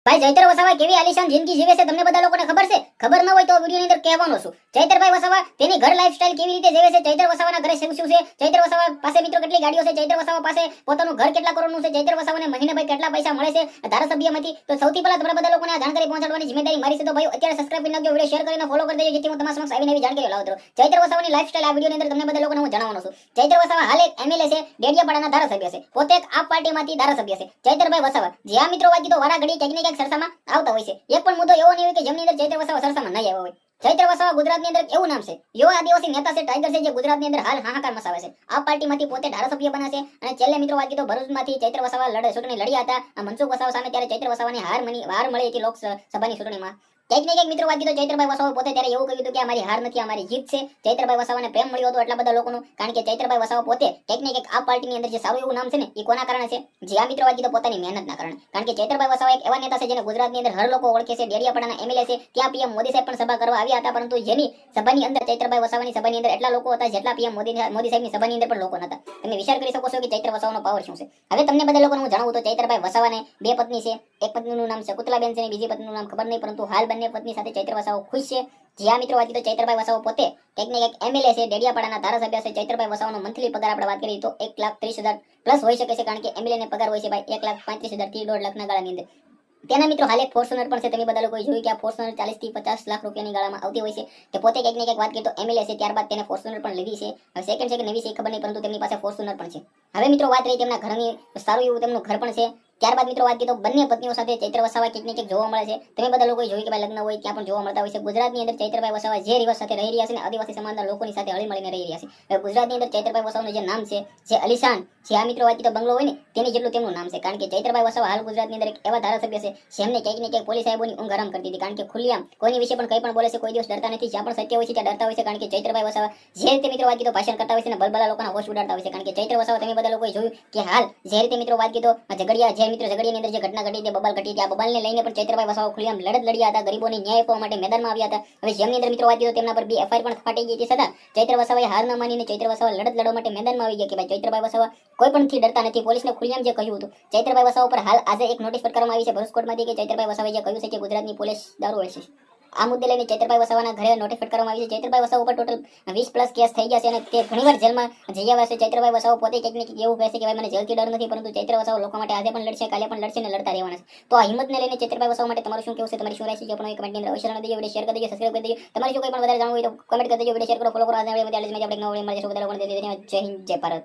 ભાઈ ચૈત્ર વસાવા કેવી આલિશાન જિંદગી જીવે છે તમને બધા લોકોને ખબર છે? ખબર ન હોય તો વિડિયોની અંદર કહેવાનો છું. ચૈત્રભાઈ વસાવા તેની ઘર લાઈફસ્ટાઈલ કેવી રીતે જીવે છે, ચૈત્ર વસાવાના ઘરે શું શું છે, ચૈત્ર વસાવા પાસે મિત્રો કેટલી ગાડીઓ છે, ચૈત્ર વસાવા પાસે પોતાનું ઘર કેટલા કરોડનું છે, ચૈત્ર વસાવાને મહિને ભાઈ કેટલા પૈસા મળે છે ધારાસભ્યમાંથી. તો સૌથી પહેલા તમારા બધા લોકોને આ જાણકારી પહોંચાડવાની જિમ્મેદારી મારી છે. તો ભાઈ અત્યારે સબસ્ક્રાઇબ કરી નાખજો, વિડિયો શેર કરીને ફોલો કરી દેજો જેથી હું તમારા સમક્ષ આવીને એવી જાણકારી લાવતો રહું. ચૈત્ર વસાવાની લાઈફસ્ટાઈલ આ વિડિયોની અંદર તમને બધા લોકોને હું જણાવવાનો છું. ચૈત્ર વસાવા હાલ એક એમએલએ છે, ડેડિયાપાડાના ધારાસભ્ય છે, પોતે એક આપ પાર્ટીમાંથી ધારાસભ્ય છે. ચૈત્રભાઈ વસાવા જ્યાં મિત્રો વાજી તો વારા ઘડી ક્યાંક ને ક્યાંક સરસામાં આવતા હોય છે. એક પણ મુદ્દો એવો નહીં હોય કે જેમની અંદર ચૈત્ર વસાવા સરસામાં નહીં આવ્યો હોય. ચૈત્ર વસાવા ગુજરાતની અંદર એવું નામ છે, યુવા આદિવાસી નેતા છે, ટાઈગર છે, જે ગુજરાતની અંદર હાલ હાહાકાર મચાવે છે. આ પાર્ટીમાંથી પોતે ધારાસભ્ય બન્યા છે અને છેલ્લે મિત્રો વાત કીધો ભરૂચમાંથી ચૈત્ર વસાવા ચૂંટણી લડ્યા હતા આ મનસુખ વસાવા સામે. ત્યારે ચૈત્ર વસાવાની હાર મળી હતી લોકસભાની ચૂંટણીમાં. ક્યાંક ને ક્યાંક મિત્રો વાત કીધો ચૈત્રભાઈ વસાવા પોતે ત્યારે એવું કહ્યું હતું કે અમારી હાર નથી, અમારી જીત છે. ચૈત્રભાઈ વસાવાને પ્રેમ મળ્યો હતો એટલા બધા લોકોનું, કારણ કે ચૈત્રભાઈ વસાવા પોતે ક્યાંક ને ક્યાંક આ પાર્ટીની અંદર જે સારું એવું નામ છે ને એ કોના કારણે છે? જે આ મિત્રો વાત કીધો પોતાની મહેનતના કારણે. કારણ કે ચૈત્રભાઈ વસાવા એક એવા નેતા છે જેને ગુજરાતની અંદર હર લોકો ઓળખે છે. ડેડિયાપાડાના એમએલએ છે, ત્યાં પીએમ મોદી સાહેબ પણ સભા કરવા આવ્યા હતા, પરંતુ જેની સભાની અંદર ચૈત્રભાઈ વસાવાની સભાની અંદર એટલા લોકો હતા જેટલા પીએમ મોદી સાહેબની સભાની અંદર પણ લોકો નતા. તમે વિચાર કરી શકો છો કે ચૈત્ર વસાવાનો પાવર શું છે. હવે તમને બધા લોકોને હું જણાવું તો ચૈત્રભાઈ વસાવાને બે પત્ની છે, એક પત્નીનું નામ શકુંતલાબેન છે અને બીજી પત્નીનું નામ ખબર નહીં, પરંતુ હાલ બંને પત્ની સાથે ચૈત્ર વસાવા ખુશ છે. જ્યાં મિત્રો વાત કરીએ તો ચૈત્રભાઈ વસાવા પોતે કંઈક ને કંઈક એમએલએ છે, ડેડિયાપાડાના ધારાસભ્ય છે. ચૈત્રભાઈ વસાવાનો મંથલી પગાર આપણે વાત કરીએ તો 1,30,000 પ્લસ હોઈ શકે છે, કારણ કે એમએલએ ને પગાર હોય છે ભાઈ 1,35,000 થી 1.5 લાખના ગાળાની અંદર. તેના મિત્રો હાલ એક ફોર્ચ્યુનર પણ છે. તમે બધા લોકોએ જોયું કે આ ફોર્ચ્યુનર 40 થી 50 લાખ રૂપિયાની ગાળામાં આવતી હોય છે. તે પોતે કંઈક ને કંઈક વાત કરીએ તો એમએલએ છે, ત્યારબાદ તેને ફોર્ચ્યુનર પણ લીધી છે. હવે સેકન્ડ છે કે નવી છે ખબર નહીં, પરંતુ તેમની પાસે ફોર્ચ્યુનર પણ છે. હવે મિત્રો વાત રહી તેમના ઘરની, સારું એવું તેમનું ઘર પણ છે. ત્યારબાદ મિત્રો વાત કરીએ તો બંને પત્નીઓ સાથે ચૈત્ર વસાવા ક્યાંક ને ક્યાંક જોવા મળે છે. તમે બધા લોકોએ જોયું કે ભાઈ લગ્ન હોય ત્યાં પણ જોવા મળતા હોય છે. ગુજરાતની અંદર ચૈત્રભાઈ વસાવા જે રિવાજ સાથે રહી રહ્યા છે ને આદિવાસી સમાજના લોકોની સાથે હળી મળીને રહી રહ્યા છે. હવે ગુજરાતની અંદર ચૈત્રભાઈ વસાવાનું જે નામ છે, જે અલીશાન, જે આ મિત્રો વાત કરીએ તો બંગલો હોય ને તેની જેટલું તેમનું નામ છે. કારણ કે ચૈત્રભાઈ વસાવા હાલ ગુજરાતની અંદર એક એવા ધારાસભ્ય છે જેમને ક્યાંક ને ક્યાંક પોલીસ સાહેબોની ઊંઘ હરામ કરી દીધી. કારણ કે ખુલ્લેઆમ કોઈની વિશે પણ કંઈ પણ બોલે છે, કોઈ દિવસ ડરતા નથી. જ્યાં પણ સત્ય હોય છે ત્યાં ડરતા હોય છે. કારણ કે ચૈત્રભાઈ વસાવા જે રીતે મિત્રો વાત કરીએ તો ભાષણ કરતા હોય છે ને ભલભલા લોકોના હોશ ઉડાડતા હોય છે. કારણ કે ચૈત્ર વસાવા તમે બધા લોકોએ જોયું કે હાલ જે રીતે મિત્રો વાત કરીએ તો ઝઘડિયા, જે મિત્રો ઝઘડિયાની અંદર જે ઘટના ઘટી હતી, બબાલ ઘટી હતી, આ બબાલને લઈને પણ ચૈત્રભાઈ વસાવા ખુલ્લેઆમ લડત લડ્યા હતા, ગરીબોને ન્યાય આપવા માટે મેદાનમાં આવ્યા હતા. હવે જેમની અંદર મિત્રો વાત કરીએ તો તેમના પર બી એફઆઈઆર પણ ફાટી ગઈ હતી. છતાં ચૈત્ર વસાવાએ હાર ન માનીને ચૈત્ર વસાવા લડત લડવા માટે મેદાનમાં આવી ગયા કે ભાઈ ચૈત્રભાઈ વસાવા કોઈ પણ થી ડરતા નથી. પોલીસને ખુલ્લેઆમ જે કહ્યું હતું, ચૈત્રભાઈ વસાવા પર હાલ આજે એક નોટિસ ફટકારવામાં આવી છે ભરૂચ કોર્ટમાંથી કે ચૈત્રભાઈ વસાવાએ જે કહ્યું છે કે ગુજરાતની પોલીસ દારૂ વેચે છે. આ મુદ્દે લઈને ચૈત્રભાઈ વસાવાના ઘરે નોટિસ ફટકારવામાં આવી છે. ચૈત્રભાઈ વસાવા ઉપર ટોટલ 20+ કેસ થઈ ગયા છે અને તે ઘણીવાર જેલમાં જઈ આવ્યા છે. ચૈત્રભાઈ વસાવા પોતે કંઈક ને કંઈક એવું કહે છે કે ભાઈ મને જેલથી ડર નથી, પરંતુ ચૈત્ર વસાવા લોકો માટે આજે પણ લડશે, કાલે પણ લડશે ને લડતા રહેવાના છે. તો આ હિંમતને લઈને ચૈત્રભાઈ વસાવા માટે તમારું શું કહેવું છે, તમારી શું રાય છે, પણ કમેન્ટની અંદર અવશ્ય જણાવી દેજો. વિડિયો શેર કરી દેજો, સબસ્ક્રાઇબ કરી દેજો. તમારે જો કોઈ પણ વધારે જાણવું હોય તો કમેન્ટ કરી દેજો, વિડિયો શેર કરો, ફોલો કરો. આજના વિડિયોમાં ત્યાં જ આપણે નવો વિડિયો મળીશું. બધા લોકોને જય હિન્દ, જય ભારત.